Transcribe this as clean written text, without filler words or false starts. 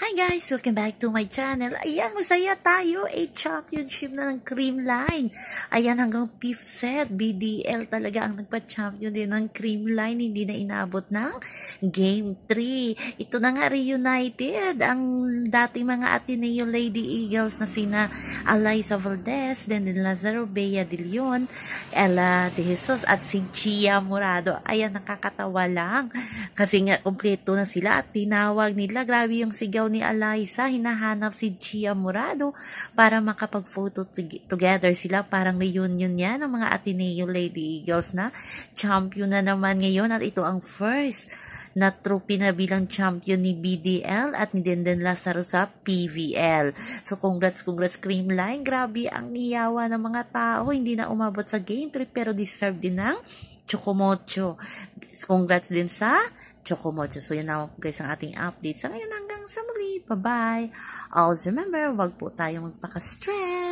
Hi guys! Welcome back to my channel. Ayan, masaya tayo. Championship na ng Creamline. Ayan, hanggang 5th set. BDL talaga ang nagpa-champion din ng Creamline. Hindi na inabot ng Game 3. Ito na nga reunited. Ang dating mga Ateneo Lady Eagles na sina Alyssa Valdez, then Lazaro Bea de Leon, Ella de Jesus, at si Chia Morado. Ayan, nakakatawa lang. Kasi nga, kompleto na sila at tinawag nila. Grabe yung sigaw ni Alyssa, hinahanap si Chia Morado para makapag-photo together sila. Parang reunion yan ng mga Ateneo Lady Eagles na champion na naman ngayon at ito ang first na trophy na bilang champion ni BDL at ni Denden Lazaro sa PVL. So congrats Creamline. Grabe ang iyawa ng mga tao. Hindi na umabot sa Game 3 pero deserve din ng Chocomocho. Congrats din sa Chocomocho. So yun na guys ang ating update. Sa ngayon hanggang sa muli. Bye-bye. Always remember, wag po tayong magpaka-stress.